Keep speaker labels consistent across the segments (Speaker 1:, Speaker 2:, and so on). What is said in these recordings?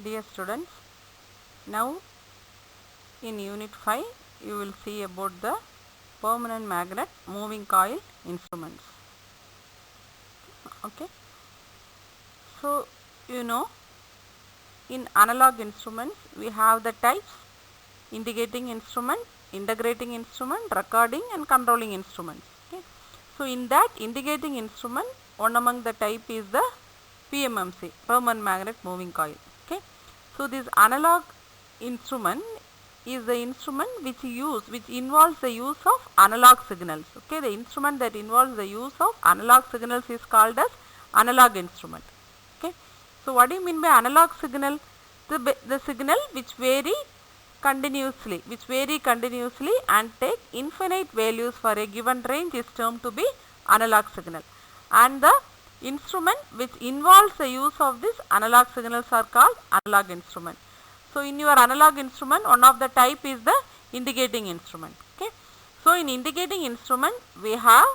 Speaker 1: Dear students, now in unit 5 you will see about the permanent magnet moving coil instruments. Okay, so you know, in analog instruments we have the types: indicating instrument, integrating instrument, recording and controlling instruments. Okay, so in that indicating instrument, one among the type is the PMMC, permanent magnet moving coil. Okay, so this analog instrument is the instrument which involves the use of analog signals. Okay, the instrument that involves the use of analog signals is called as analog instrument. Okay, so what do you mean by analog signal? The signal which vary continuously and take infinite values for a given range is termed to be analog signal, and the instrument which involves the use of this analog signals are called analog instrument. So in your analog instrument, one of the type is the indicating instrument. Okay, so in indicating instrument we have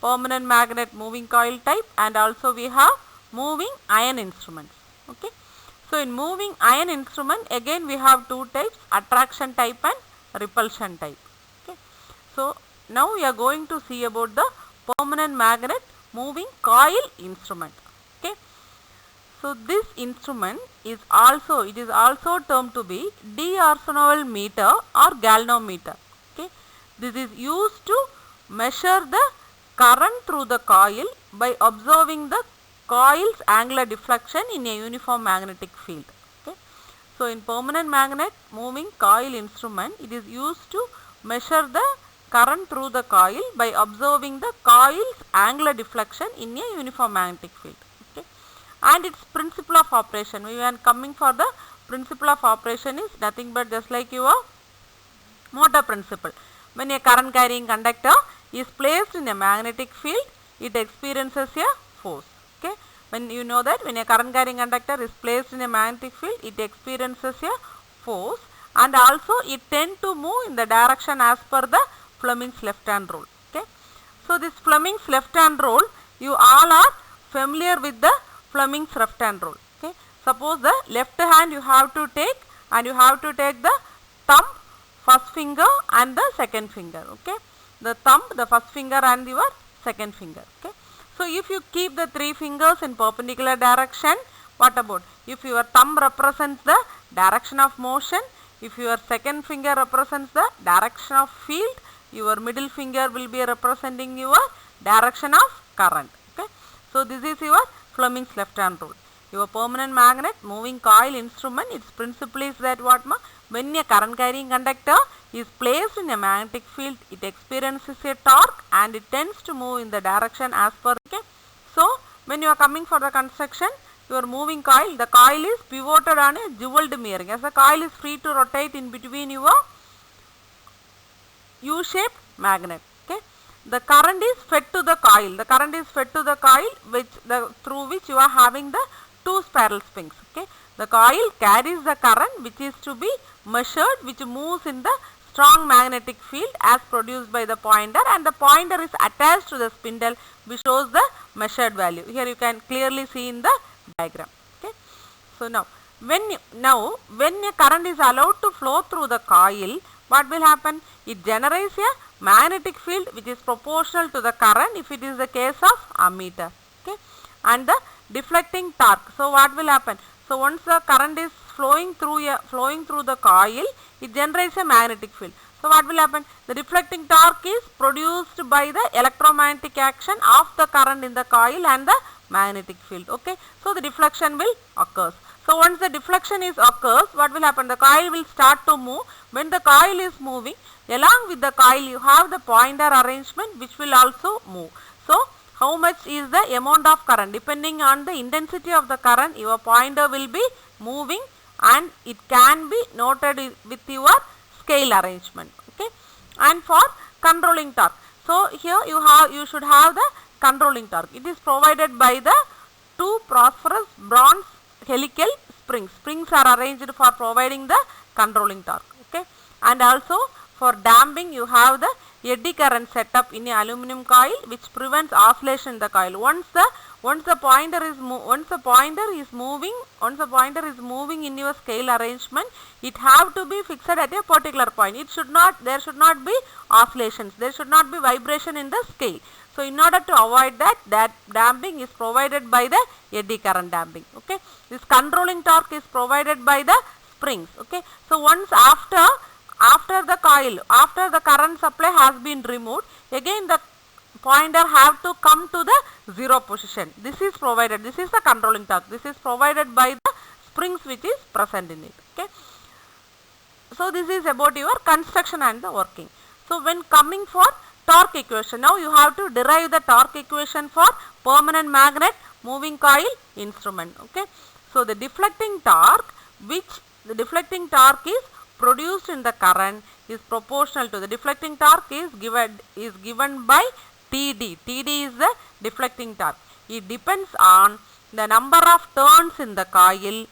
Speaker 1: permanent magnet moving coil type and also we have moving iron instruments. Okay, so in moving iron instrument again we have two types, attraction type and repulsion type. Okay, so now we are going to see about the permanent magnet moving coil instrument. Okay, so this instrument is also termed to be d'Arsenoval meter or galvanometer. Okay, this is used to measure the current through the coil by observing the coil's angular deflection in a uniform magnetic field. Okay, so in permanent magnet moving coil instrument, it is used to measure the current through the coil by observing the coil's angular deflection in a uniform magnetic field. Okay, and its principle of operation, we are coming for the principle of operation is nothing but just like your motor principle. When a current carrying conductor is placed in a magnetic field, it experiences a force. Okay, when you know that when a current carrying conductor is placed in a magnetic field, it experiences a force and also it tends to move in the direction as per the Fleming's left hand rule. Okay, so this Fleming's left hand rule, you all are familiar with the Fleming's left hand rule. Okay, suppose the left hand you have to take and you have to take the thumb, first finger and the second finger. Okay, the thumb, the first finger and your second finger. Okay, so if you keep the three fingers in perpendicular direction, what about if your thumb represents the direction of motion, if your second finger represents the direction of field, your middle finger will be representing your direction of current. Okay, so this is your Fleming's left hand rule. Your permanent magnet moving coil instrument, its principle is that when a current carrying conductor is placed in a magnetic field, it experiences a torque and it tends to move in the direction as per. Okay, so when you are coming for the construction, your moving coil, the coil is pivoted on a jeweled mirror, as the coil is free to rotate in between your U-shaped magnet. Okay, the current is fed to the coil, through which you are having the two spiral springs. Okay, the coil carries the current which is to be measured, which moves in the strong magnetic field as produced by the pointer, and the pointer is attached to the spindle which shows the measured value. Here you can clearly see in the diagram. Okay, so now when a current is allowed to flow through the coil, what will happen? It generates a magnetic field which is proportional to the current if it is the case of ammeter. Okay, and the deflecting torque. So what will happen? So once the current is flowing through the coil, it generates a magnetic field. So what will happen? The deflecting torque is produced by the electromagnetic action of the current in the coil and the magnetic field. Okay, so the deflection will occur. So once the deflection occurs, what will happen? The coil will start to move. When the coil is moving, along with the coil you have the pointer arrangement which will also move. So how much is the amount of current? Depending on the intensity of the current, your pointer will be moving and it can be noted with your scale arrangement. Okay, and for controlling torque, so here you should have the controlling torque. It is provided by the two phosphorus bronze helical springs. Springs are arranged for providing the controlling torque. Okay, and also For damping, you have the eddy current setup in a aluminum coil which prevents oscillation in the coil. Once the pointer is moving in your scale arrangement, it have to be fixed at a particular point. There should not be oscillations. There should not be vibration in the scale. So in order to avoid that damping is provided by the eddy current damping. Okay. This controlling torque is provided by the springs. Okay. So once after the current supply has been removed, again the pointer have to come to the zero position. This is provided. This is the controlling torque. This is provided by the springs which is present in it. Okay. So this is about your construction and the working. So when coming for torque equation, now you have to derive the torque equation for permanent magnet moving coil instrument. Okay. So the deflecting torque is produced in the current is proportional to the deflecting torque is given by TD. TD is the deflecting torque. It depends on the number of turns in the coil.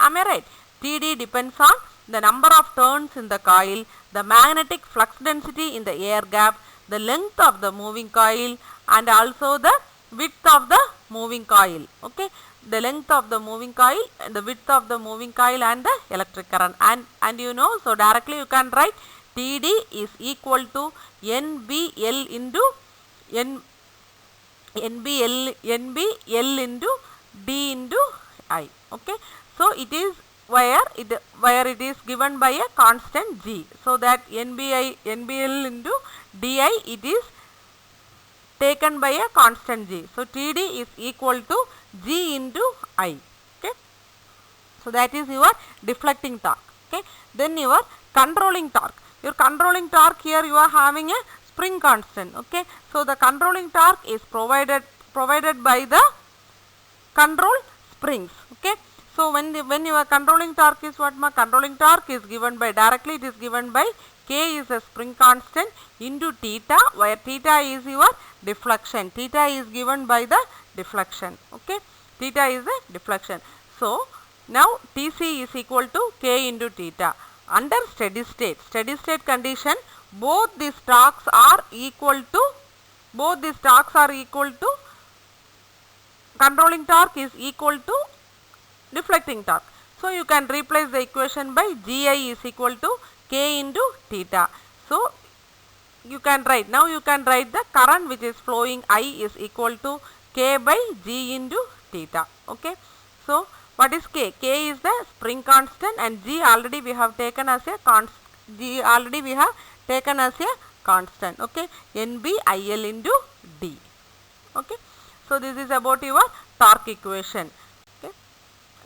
Speaker 1: Am I right? TD depends on the number of turns in the coil, the magnetic flux density in the air gap, the length of the moving coil, and also the width of the moving coil. Okay. The length of the moving coil, and the width of the moving coil, and the electric current. And you know, so directly you can write TD is equal to NBL into NBL into D into I. Okay. So it is where it is given by a constant G. So that NBL into DI, it is taken by a constant G. So TD is equal to G into I. Okay. So that is your deflecting torque. Okay. Then your controlling torque. Your controlling torque, here you are having a spring constant. Okay. So the controlling torque is provided by the control springs. Okay. So when your controlling torque is what? Controlling torque is given by directly, it is given by K is a spring constant into theta, where theta is your deflection. Theta is given by the deflection. Okay. Theta is a deflection. So now TC is equal to K into theta. Under steady state condition, both these torques are equal to controlling torque is equal to deflecting torque. So you can replace the equation by Gi is equal to K into theta. So you can write the current which is flowing I is equal to K by G into theta. Okay. So what is K? K is the spring constant, and G already we have taken as a constant. Okay. NBIL into D. Okay. So this is about your torque equation. Okay.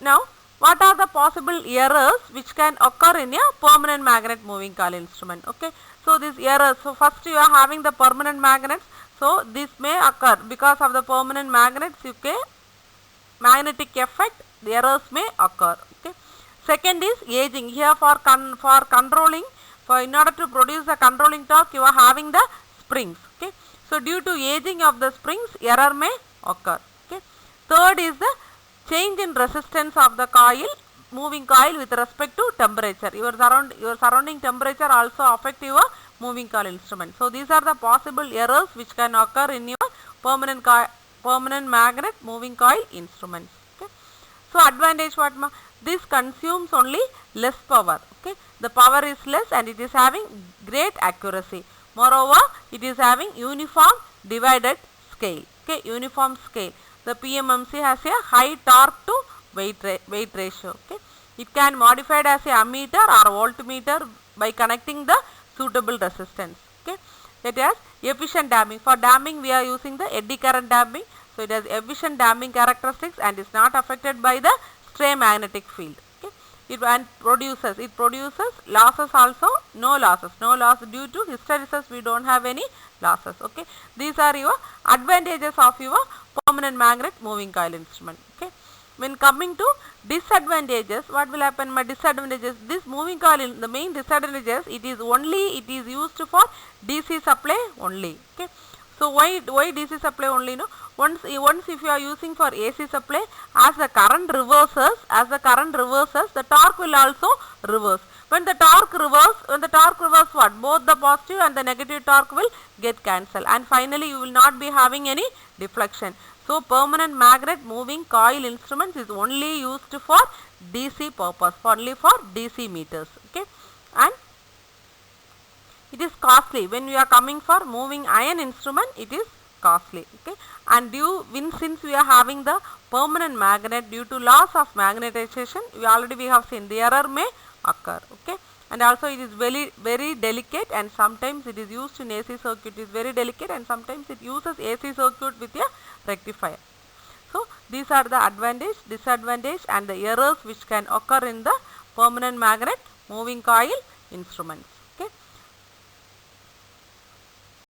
Speaker 1: Now what are the possible errors which can occur in a permanent magnet moving coil instrument? Okay. So these errors, so first you are having the permanent magnets. So this may occur because of the permanent magnets. Okay. Magnetic effect, the errors may occur. Okay. Second is aging. Here in order to produce the controlling torque, you are having the springs. Okay. So due to aging of the springs, error may occur. Okay. Third is the change in resistance of the moving coil with respect to temperature. Your surrounding temperature also affect your moving coil instrument. So these are the possible errors which can occur in your permanent magnet moving coil instruments. Okay. So advantage what? This consumes only less power. Okay. The power is less and it is having great accuracy. Moreover, it is having uniform divided scale. Okay. Uniform scale. The PMMC has a high torque to weight ratio. Okay. It can modified as a ammeter or voltmeter by connecting the suitable resistance. Okay. It has efficient damping. For damping we are using the eddy current damping. So it has efficient damping characteristics and is not affected by the stray magnetic field. Okay. It produces losses also, no loss due to hysteresis. We don't have any losses. Okay. These are your advantages of your permanent magnet moving coil instrument. Okay. When coming to disadvantages, what will happen? My disadvantages, this moving coil, the main disadvantages, it is used for DC supply only. Okay. So why DC supply only? No, Once if you are using for AC supply, as the current reverses, the torque will also reverse. When the torque reverse what? Both the positive and the negative torque will get cancelled, and finally you will not be having any deflection. So permanent magnet moving coil instruments is only used for DC purpose, only for DC meters. Okay, and it is costly. When we are coming for moving iron instrument, it is costly. Okay, and since we are having the permanent magnet, due to loss of magnetization, we have seen the error may occur. Okay, and also it is very delicate, and sometimes it is used in AC circuit. It is very delicate, and sometimes it uses AC circuit with a rectifier. So these are the advantage, disadvantage, and the errors which can occur in the permanent magnet moving coil instruments.